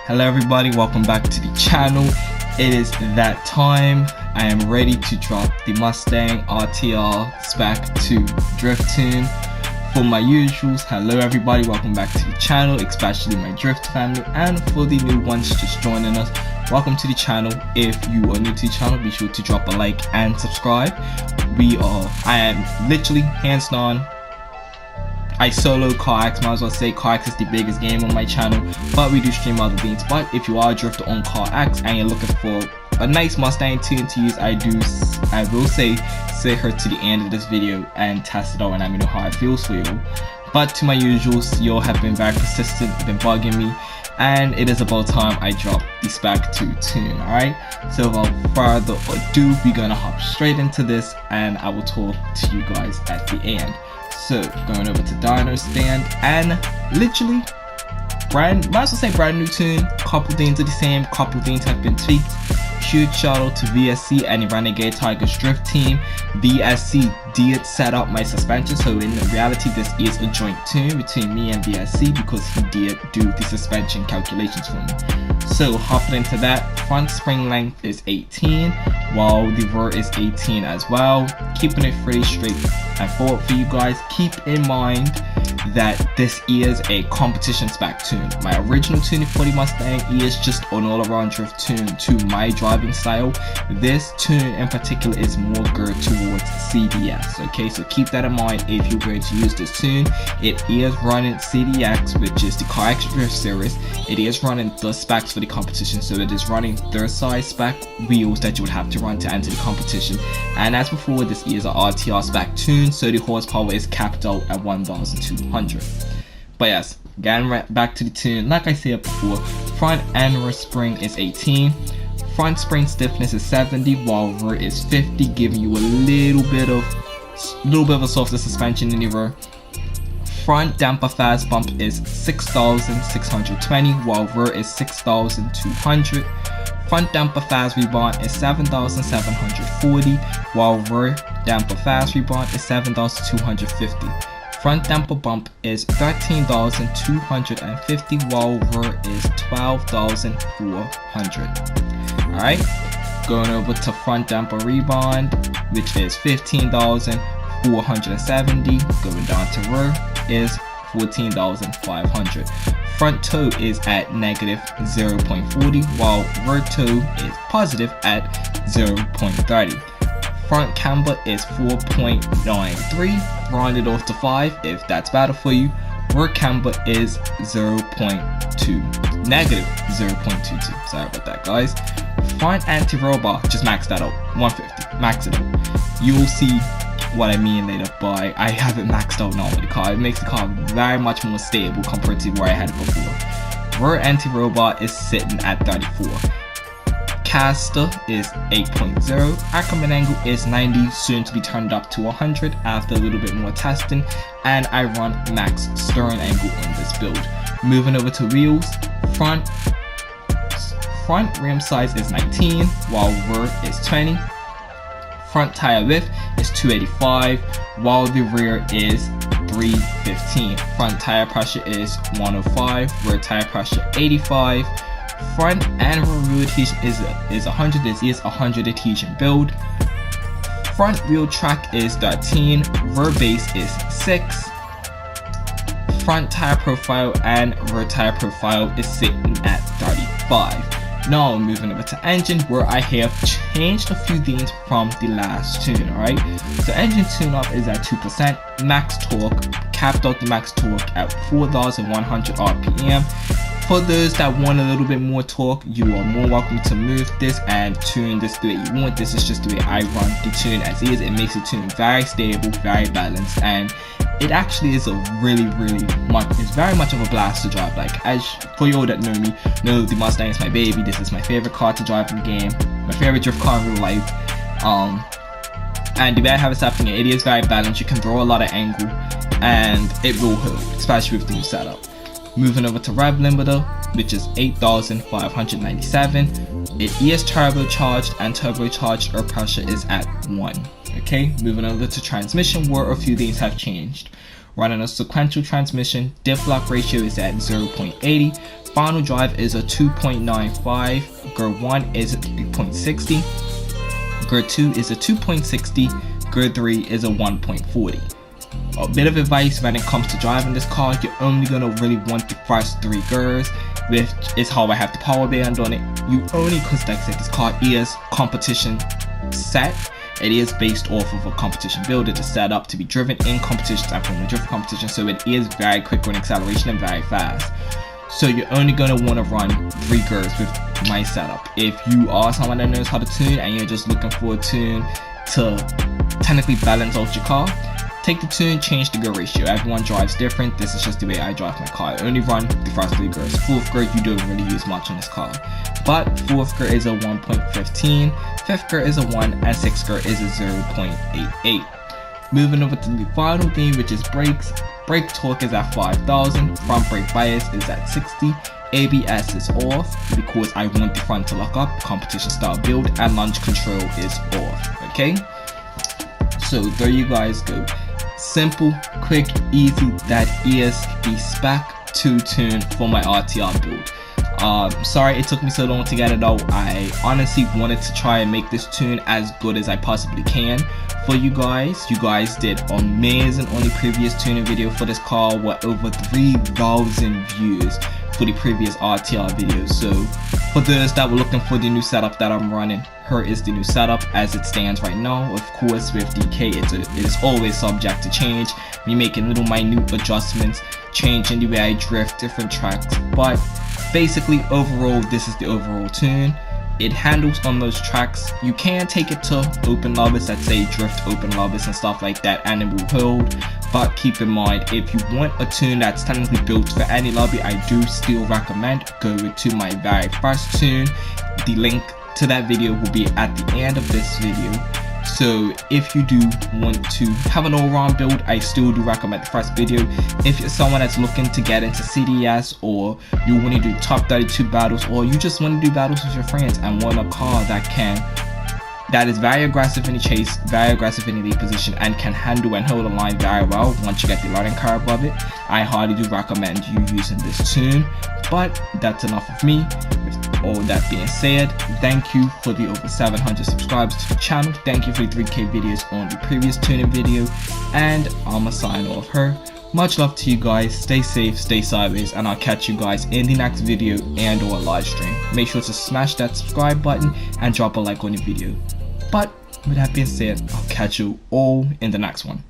Hello everybody, welcome back to the channel. It is that time. I am ready to drop the Mustang RTR Spec 2 drift tune. For my usuals, hello everybody, welcome back to the channel, especially my drift family, and for the new ones just joining us, welcome to the channel. If you are new to the channel, be sure to drop a like and subscribe. I am literally hands down, I solo CarX, might as well say CarX is the biggest game on my channel, but we do stream other things. But if you are a drifter on CarX and you're looking for a nice Mustang tune to use, I will say her to the end of this video and test it out and let me know how it feels for you. But to my usuals, you all have been very persistent, been bugging me, and it is about time I drop the Spec 2 tune, alright? So without further ado, we're gonna hop straight into this and I will talk to you guys at the end. So going over to dyno stand and literally might as well say brand new tune. Couple things are the same, couple things have been tweaked. Huge shout out to VSC and the Renegade Tigers drift team. VSC did set up my suspension, so in reality this is a joint tune between me and VSC because he did do the suspension calculations for me. So hopping into that, front spring length is 18 while the rear is 18 as well. Keeping it pretty straight and forward for you guys. Keep in mind that this is a competition spec tune. My original tune for the Mustang is just an all-around drift tune to my driving style. This tune in particular is more geared towards CDX. Okay, so keep that in mind if you're going to use this tune. It is running CDX, which is the CarX drift series. It is running the specs for the competition, so it is running their size spec wheels that you would have to run to enter the competition. And as before, this is an RTR spec tune, so the horsepower is capped out at 1,200. But yes, getting right back to the tune, like I said before, front and rear spring is 18. Front spring stiffness is 70 while rear is 50, giving you a little bit of a softer suspension in the rear. Front damper fast bump is 6,620 while rear is 6,200. Front damper fast rebound is 7,740 while rear damper fast rebound is 7,250. Front damper bump is 13,250 while rear is 12,400. Alright, going over to front damper rebound, which is 15,470. Going down to rear is 14,500. Front toe is at negative 0.40 while rear toe is positive at 0.30. Front camber is 4.93, rounded off to 5 if that's better for you. Rear camber is 0.2, negative 0.22. Sorry about that, guys. Front anti-roll bar, just max that out, 150, max it out. You will see what I mean later, but I have it maxed out now with the car. It makes the car very much more stable compared to where I had it before. Rear anti-roll bar is sitting at 34. Caster is 8.0, Ackerman angle is 90, soon to be turned up to 100 after a little bit more testing, and I run max stern angle on this build. Moving over to wheels, front rim size is 19 while rear is 20. Front tire width is 285 while the rear is 315. Front tire pressure is 105, rear tire pressure 85. Front and rear adhesion is 100. This is 100 adhesion build. Front wheel track is 13, rear base is 6. Front tire profile and rear tire profile is sitting at 35. Now moving over to engine, where I have changed a few things from the last tune. Alright, so engine tune up is at 2%, max torque, capped out the max torque at 4,100 RPM. For those that want a little bit more torque, you are more welcome to move this and tune this the way you want. This is just the way I run the tune as is. It makes the tune very stable, very balanced, and it actually is it's very much of a blast to drive. Like, as for you all that know me, know the Mustang is my baby. This is my favorite car to drive in the game, my favorite drift car in real life. And the way I have it set up, it is very balanced. You can throw a lot of angle and it will hold, especially with the new setup. Moving over to rev limiter, which is 8,597. It is turbocharged, and turbocharged air pressure is at 1. Okay, moving over to transmission, where a few things have changed. Running a sequential transmission, diff lock ratio is at 0.80. final drive is a 2.95, gear 1 is a 3.60, gear 2 is a 2.60, gear 3 is a 1.40. A bit of advice when it comes to driving this car, you're only gonna really want the first 3 gears, which is how I have the power band on it. You only, cause like I said, this car is competition set. It is based off of a competition build. It is set up to be driven in competitions and Formula Drift competition, so it is very quick on acceleration and very fast. So you're only gonna want to run 3 gears with my setup. If you are someone that knows how to tune and you're just looking for a tune to technically balance out your car, take the tune, change the gear ratio. Everyone drives different. This is just the way I drive my car. I only run the first 3 gears. 4th gear you don't really use much on this car, but 4th gear is a 1.15, 5th gear is a 1, and 6th gear is a 0.88. Moving over to the final thing, which is brakes. Brake torque is at 5,000, front brake bias is at 60, ABS is off because I want the front to lock up, competition style build, and launch control is off. Okay, so there you guys go. Simple, quick, easy. That is the Spec 2 tune for my RTR build. Sorry it took me so long to get it out. I honestly wanted to try and make this tune as good as I possibly can for you guys. You guys did amazing on the previous tuning video for this car, with over 3,000 views for the previous RTR video. So for those that were looking for the new setup that I'm running, here is the new setup as it stands right now. Of course, with DK, it is always subject to change. Me making little minute adjustments, changing the way I drift different tracks, but basically overall this is the overall tune. It handles on those tracks. You can take it to open lobbies, let's say drift open lobbies and stuff like that, and it will hold. But keep in mind, if you want a tune that's technically built for any lobby, I do still recommend going to my very first tune. The link to that video will be at the end of this video. So if you do want to have an all-round build, I still do recommend the first video. If you're someone that's looking to get into CDS, or you want to do top 32 battles, or you just want to do battles with your friends and want a car that is very aggressive in the chase, very aggressive in the lead position, and can handle and hold the line very well once you get the learning curve of it, I highly do recommend you using this tune. But that's enough of me. With all that being said, thank you for the over 700 subscribers to the channel. Thank you for the 3K videos on the previous tuning video, and I'ma sign off here. Much love to you guys. Stay safe, stay sideways, and I'll catch you guys in the next video and or live stream. Make sure to smash that subscribe button and drop a like on the video. But with that being said, I'll catch you all in the next one.